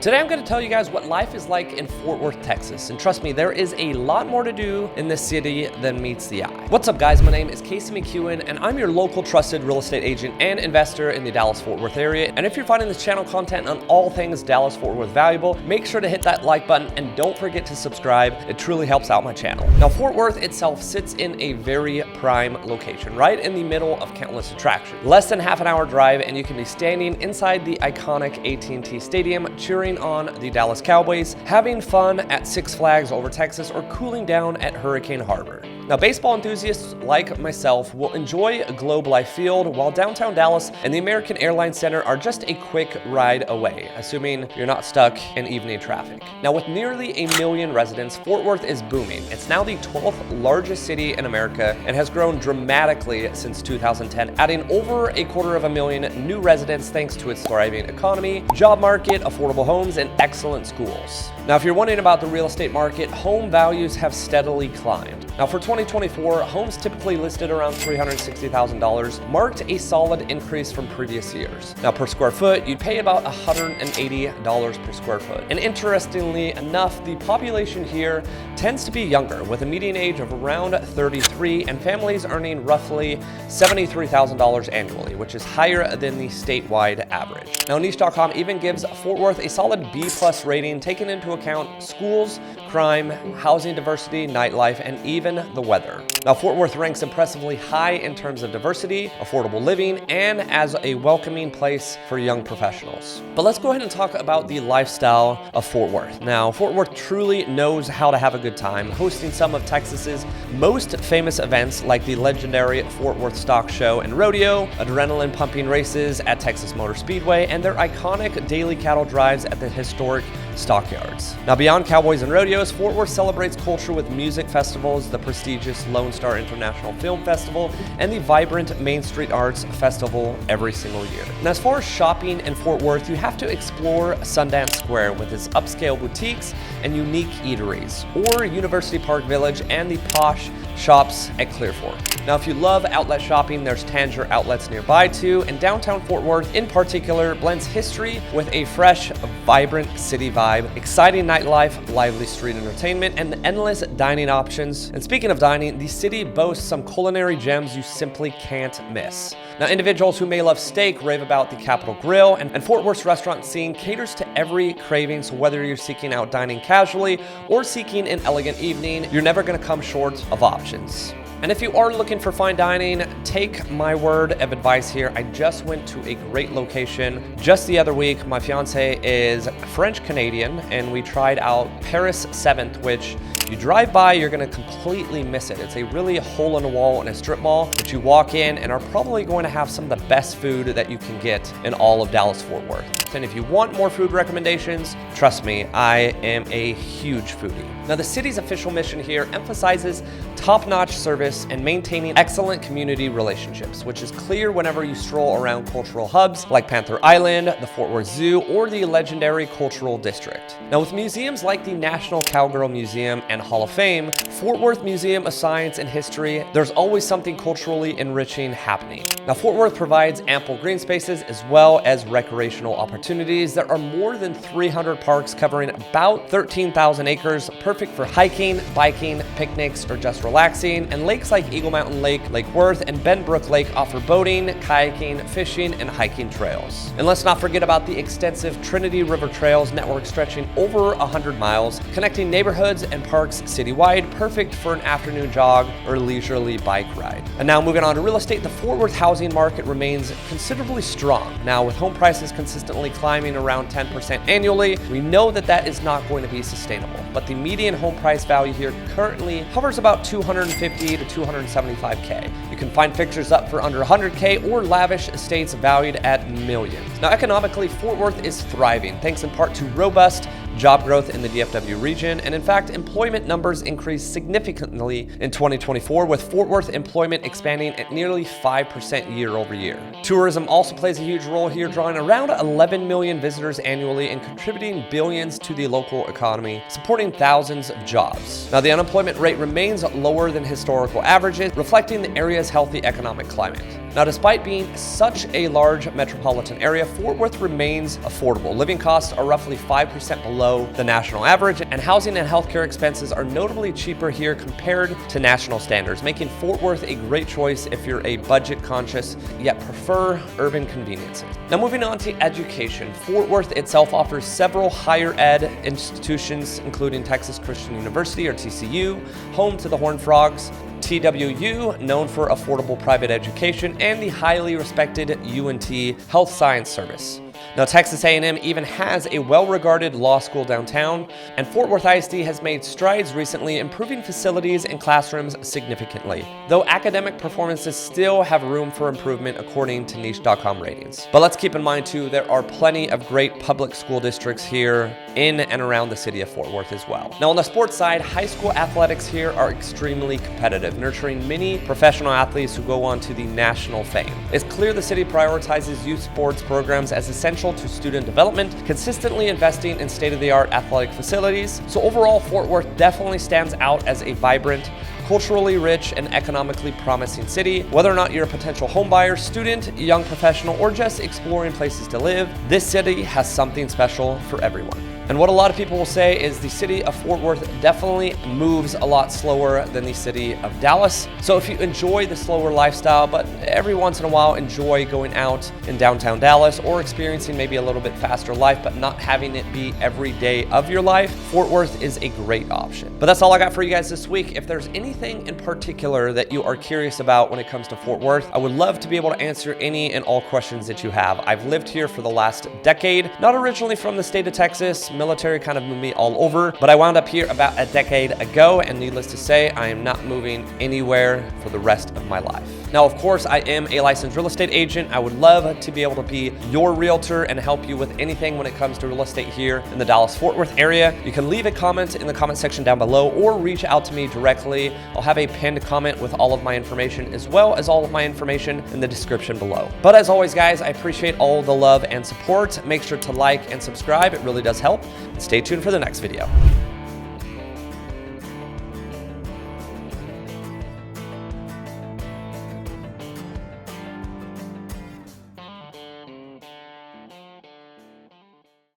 Today I'm going to tell you guys what life is like in Fort Worth, Texas. And trust me, there is a lot more to do in this city than meets the eye. What's up guys, my name is Casey McEwen and I'm your local trusted real estate agent and investor in the Dallas-Fort Worth area. And if you're finding this channel content on all things Dallas-Fort Worth valuable, make sure to hit that like button and don't forget to subscribe. It truly helps out my channel. Now Fort Worth itself sits in a very prime location, right in the middle of countless attractions. Less than half an hour drive and you can be standing inside the iconic AT&T Stadium cheering on the Dallas Cowboys, having fun at Six Flags over Texas, or cooling down at Hurricane Harbor. Now, baseball enthusiasts like myself will enjoy Globe Life Field, while downtown Dallas and the American Airlines Center are just a quick ride away, assuming you're not stuck in evening traffic. Now, with nearly 1 million residents, Fort Worth is booming. It's now the 12th largest city in America and has grown dramatically since 2010, adding over 250,000 new residents thanks to its thriving economy, job market, affordable homes, and excellent schools. Now, if you're wondering about the real estate market, home values have steadily climbed. Now, for 2024, homes typically listed around $360,000 marked a solid increase from previous years. Now, per square foot, you'd pay about $180 per square foot. And interestingly enough, the population here tends to be younger, with a median age of around 33 and families earning roughly $73,000 annually, which is higher than the statewide average. Now, Niche.com even gives Fort Worth a solid B+ rating, taking into account schools, crime, housing diversity, nightlife, and even the weather. Now, Fort Worth ranks impressively high in terms of diversity, affordable living, and as a welcoming place for young professionals. But let's go ahead and talk about the lifestyle of Fort Worth. Now, Fort Worth truly knows how to have a good time, hosting some of Texas's most famous events like the legendary Fort Worth Stock Show and Rodeo, adrenaline-pumping races at Texas Motor Speedway, and their iconic daily cattle drives at the historic stockyards. Now, beyond cowboys and rodeos, Fort Worth celebrates culture with music festivals, the prestigious Lone Star International Film Festival, and the vibrant Main Street Arts Festival every single year. And as far as shopping in Fort Worth, you have to explore Sundance Square with its upscale boutiques and unique eateries, or University Park Village and the posh shops at Clear Fork. Now, if you love outlet shopping, there's Tanger outlets nearby too, and downtown Fort Worth in particular blends history with a fresh, vibrant city vibe, exciting nightlife, lively street entertainment, and endless dining options. And speaking of dining, the city boasts some culinary gems you simply can't miss. Now, individuals who may love steak rave about the Capitol Grill, and Fort Worth's restaurant scene caters to every craving, so whether you're seeking out dining casually or seeking an elegant evening, you're never going to come short of options. And if you are looking for fine dining, take my word of advice here. I just went to a great location just the other week. My fiance is French Canadian, and we tried out Paris 7th, which you drive by, you're gonna completely miss it. It's a really hole in the wall in a strip mall, but you walk in and are probably going to have some of the best food that you can get in all of Dallas-Fort Worth. And if you want more food recommendations, trust me, I am a huge foodie. Now, the city's official mission here emphasizes top-notch service and maintaining excellent community relationships, which is clear whenever you stroll around cultural hubs like Panther Island, the Fort Worth Zoo, or the legendary Cultural District. Now, with museums like the National Cowgirl Museum and Hall of Fame, Fort Worth Museum of Science and History, there's always something culturally enriching happening. Now, Fort Worth provides ample green spaces as well as recreational opportunities. There are more than 300 parks covering about 13,000 acres, perfect for hiking, biking, picnics, or just relaxing. And lakes like Eagle Mountain Lake, Lake Worth, and Benbrook Lake offer boating, kayaking, fishing, and hiking trails. And let's not forget about the extensive Trinity River Trails network stretching over 100 miles, connecting neighborhoods and parks citywide, perfect for an afternoon jog or leisurely bike ride. And now moving on to real estate, the Fort Worth housing market remains considerably strong. Now, with home prices consistently climbing around 10% annually, we know that that is not going to be sustainable. But the median home price value here currently hovers about $250,000 to $275,000. You can find fixtures up for under $100,000 or lavish estates valued at millions. Now, economically, Fort Worth is thriving thanks in part to robust job growth in the DFW region, and in fact, employment numbers increased significantly in 2024, with Fort Worth employment expanding at nearly 5% year over year. Tourism also plays a huge role here, drawing around 11 million visitors annually and contributing billions to the local economy, supporting thousands of jobs. Now, the unemployment rate remains lower than historical averages, reflecting the area's healthy economic climate. Now, despite being such a large metropolitan area, Fort Worth remains affordable. Living costs are roughly 5% below the national average, and housing and healthcare expenses are notably cheaper here compared to national standards, making Fort Worth a great choice if you're a budget-conscious yet prefer urban conveniences. Now, moving on to education, Fort Worth itself offers several higher ed institutions, including Texas Christian University, or TCU, home to the Horned Frogs, TWU, known for affordable private education, and the highly respected UNT Health Science Service. Now, Texas A&M even has a well-regarded law school downtown, and Fort Worth ISD has made strides recently, improving facilities and classrooms significantly, though academic performances still have room for improvement according to niche.com ratings. But let's keep in mind too, there are plenty of great public school districts here in and around the city of Fort Worth as well. Now, on the sports side, high school athletics here are extremely competitive, nurturing many professional athletes who go on to the national fame. It's clear the city prioritizes youth sports programs as essential to student development, consistently investing in state-of-the-art athletic facilities. So overall, Fort Worth definitely stands out as a vibrant, culturally rich, and economically promising city. Whether or not you're a potential homebuyer, student, young professional, or just exploring places to live, this city has something special for everyone. And what a lot of people will say is the city of Fort Worth definitely moves a lot slower than the city of Dallas. So if you enjoy the slower lifestyle, but every once in a while enjoy going out in downtown Dallas or experiencing maybe a little bit faster life, but not having it be every day of your life, Fort Worth is a great option. But that's all I got for you guys this week. If there's anything in particular that you are curious about when it comes to Fort Worth, I would love to be able to answer any and all questions that you have. I've lived here for the last decade, not originally from the state of Texas. Military kind of moved me all over, but I wound up here about a decade ago, and needless to say, I am not moving anywhere for the rest of my life. Now, of course, I am a licensed real estate agent. I would love to be able to be your realtor and help you with anything when it comes to real estate here in the Dallas-Fort Worth area. You can leave a comment in the comment section down below or reach out to me directly. I'll have a pinned comment with all of my information, as well as all of my information in the description below. But as always, guys, I appreciate all the love and support. Make sure to like and subscribe. It really does help. And stay tuned for the next video.